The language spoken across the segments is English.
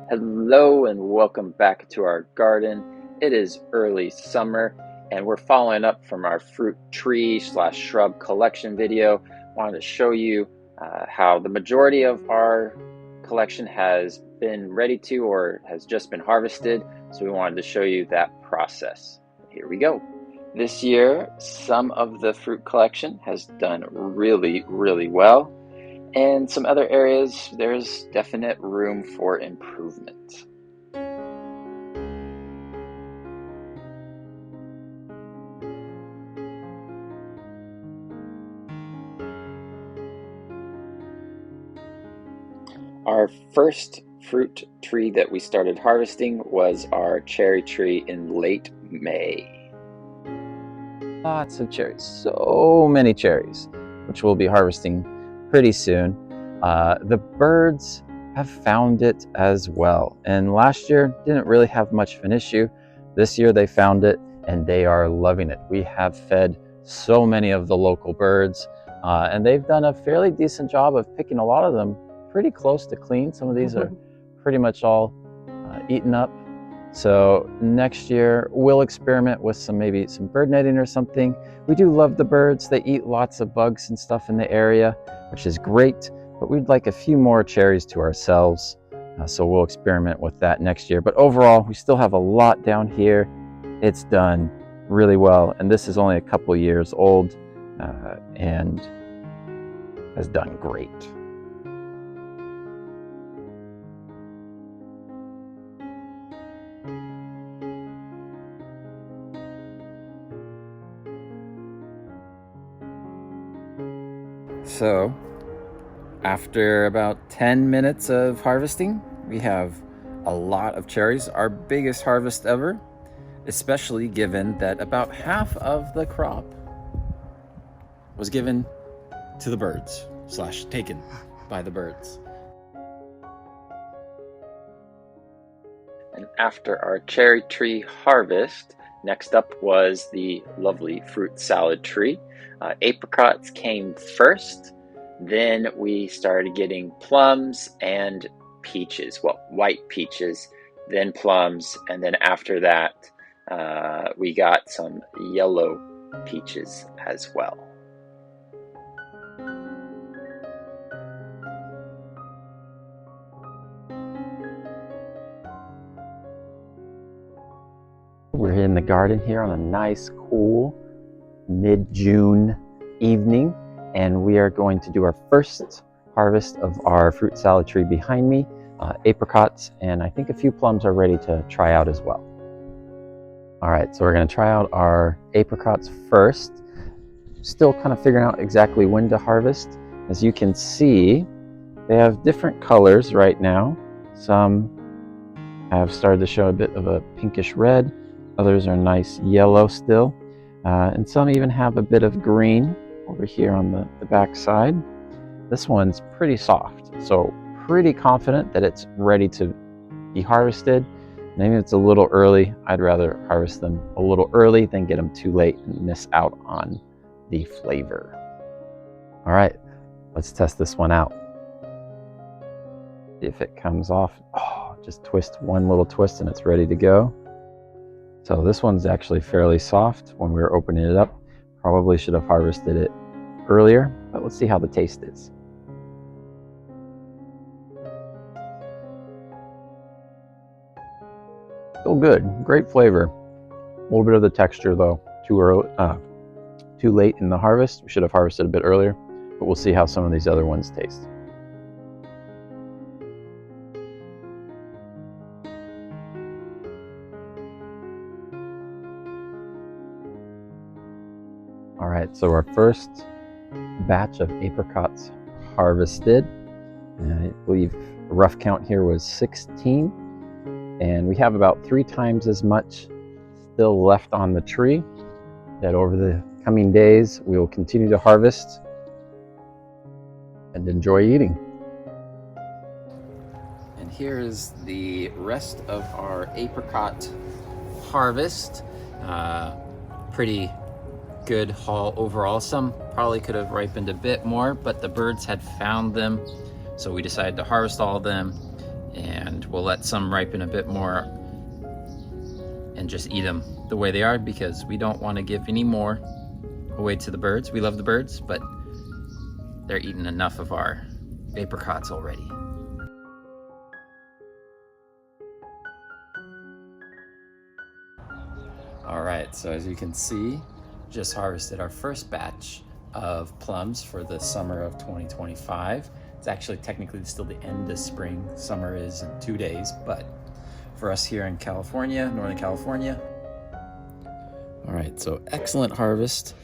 Hello and welcome back to our garden. It is early summer and we're following up from our fruit tree slash shrub collection video. Wanted to show you how the majority of our collection has been ready to or has just been harvested. So we wanted to show you that process. Here we go. This year, some of the fruit collection has done really well. And some other areas, there's definite room for improvement. Our first fruit tree that we started harvesting was our cherry tree in late May. Lots of cherries, so many cherries, which we'll be harvesting pretty soon. The birds have found it as well, and last year didn't really have much of an issue. This year they found it and they are loving it. We have fed so many of the local birds and they've done a fairly decent job of picking a lot of them pretty close to clean. Some of these are pretty much all eaten up. So next year we'll experiment with maybe some bird netting or something. We do love the birds. They eat lots of bugs and stuff in the area, which is great, but we'd like a few more cherries to ourselves. So we'll experiment with that next year. But overall, we still have a lot down here. It's done really well. And this is only a couple years old and has done great. So after about 10 minutes of harvesting, we have a lot of cherries, our biggest harvest ever, especially given that about half of the crop was given to the birds / taken by the birds. And after our cherry tree harvest, next up was the lovely fruit salad tree. Apricots came first, then we started getting plums and peaches, well, white peaches, then plums, and then after that we got some yellow peaches as well. We're in the garden here on a nice, cool mid-June evening, and we are going to do our first harvest of our fruit salad tree behind me, apricots, and I think a few plums are ready to try out as well. All right, so we're going to try out our apricots first. Still kind of figuring out exactly when to harvest. As you can see, they have different colors right now. Some have started to show a bit of a pinkish red. Others are nice yellow still. And some even have a bit of green over here on the back side. This one's pretty soft, so pretty confident that it's ready to be harvested. Maybe it's a little early. I'd rather harvest them a little early than get them too late and miss out on the flavor. All right, let's test this one out. See if it comes off. Oh, just twist one little twist and it's ready to go. So this one's actually fairly soft when we were opening it up. Probably should have harvested it earlier, but let's see how the taste is. Still good, great flavor. A little bit of the texture though, too late in the harvest. We should have harvested a bit earlier, but we'll see how some of these other ones taste. All right, so our first batch of apricots harvested, and I believe a rough count here was 16, and we have about 3 times as much still left on the tree that over the coming days we will continue to harvest and enjoy eating. And here is the rest of our apricot harvest. Pretty good haul overall. Some probably could have ripened a bit more, but the birds had found them, so we decided to harvest all of them and we'll let some ripen a bit more and just eat them the way they are, because we don't want to give any more away to the birds. We love the birds, but they're eating enough of our apricots already. All right, so as you can see, just harvested our first batch of plums for the summer of 2025. It's actually technically still the end of spring. Summer is in 2 days, but for us here in California, Northern California. All right, so excellent harvest.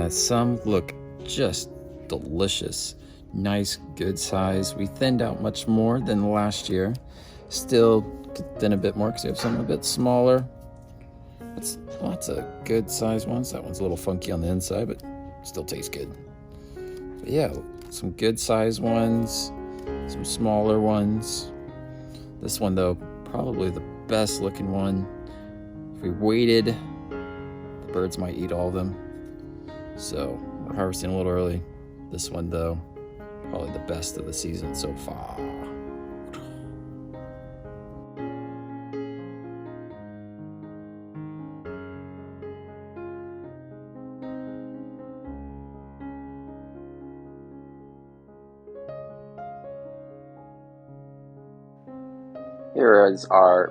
Some look just delicious. Nice, good size. We thinned out much more than last year. Still could thin a bit more because we have some a bit smaller. It's lots of good sized ones. That one's a little funky on the inside, but still tastes good. But yeah, some good sized ones, some smaller ones. This one though, probably the best looking one. If we waited, the birds might eat all of them. So we're harvesting a little early. This one though, probably the best of the season so far. Here is our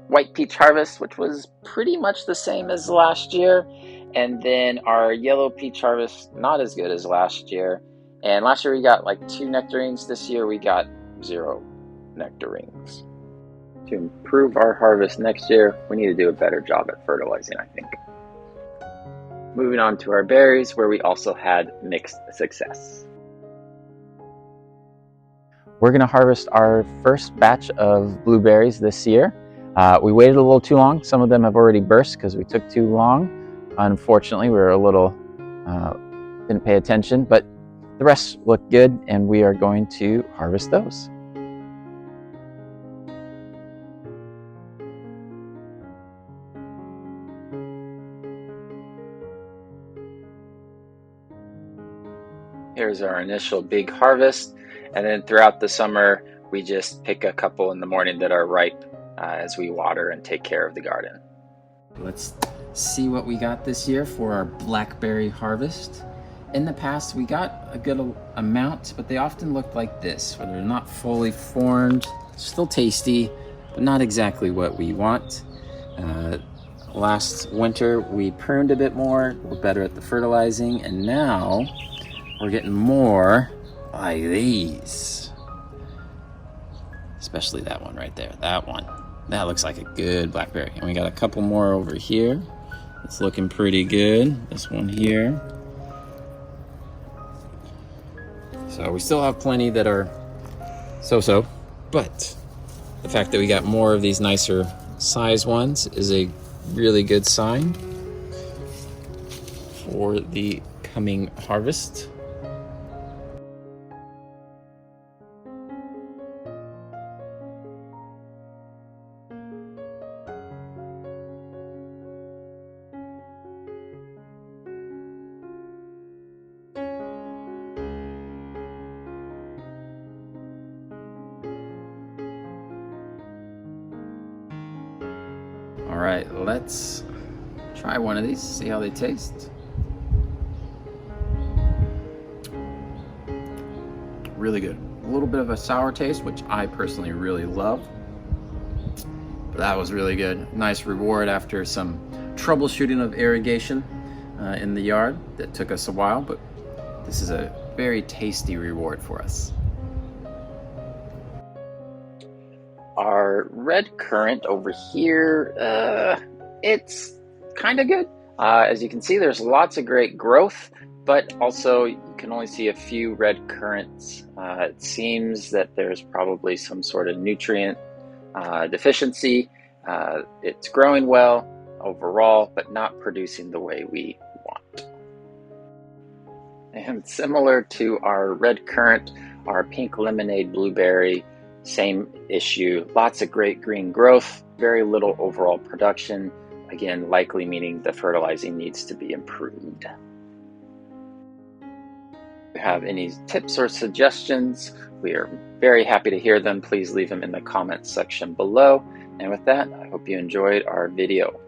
white peach harvest, which was pretty much the same as last year. And then our yellow peach harvest, not as good as last year. And last year we got like 2 nectarines. This year we got 0 nectarines. To improve our harvest next year, we need to do a better job at fertilizing, I think. Moving on to our berries, where we also had mixed success. We're gonna harvest our first batch of blueberries this year. We waited a little too long. Some of them have already burst because we took too long. Unfortunately, we were a little, didn't pay attention, but the rest look good and we are going to harvest those. Here's our initial big harvest. And then throughout the summer, we just pick a couple in the morning that are ripe as we water and take care of the garden. Let's see what we got this year for our blackberry harvest. In the past, we got a good amount, but they often looked like this, where they're not fully formed, still tasty, but not exactly what we want. Last winter, we pruned a bit more, we're better at the fertilizing, and now we're getting more like these. Especially that one right there, that one. That looks like a good blackberry. And we got a couple more over here. It's looking pretty good. This one here. So we still have plenty that are so-so, but the fact that we got more of these nicer size ones is a really good sign for the coming harvest. All right, let's try one of these, see how they taste. Really good. A little bit of a sour taste, which I personally really love. But that was really good. Nice reward after some troubleshooting of irrigation in the yard that took us a while, but this is a very tasty reward for us. Our red currant over here, it's kind of good. As you can see, there's lots of great growth, but also you can only see a few red currants. It seems that there's probably some sort of nutrient deficiency. It's growing well overall, but not producing the way we want. And similar to our red currant, our pink lemonade blueberry, same issue. Lots of great green growth, very little overall production. Again, likely meaning the fertilizing needs to be improved. you have any tips or suggestions, we are very happy to hear them. Please leave them in the comments section below. And with that, I hope you enjoyed our video.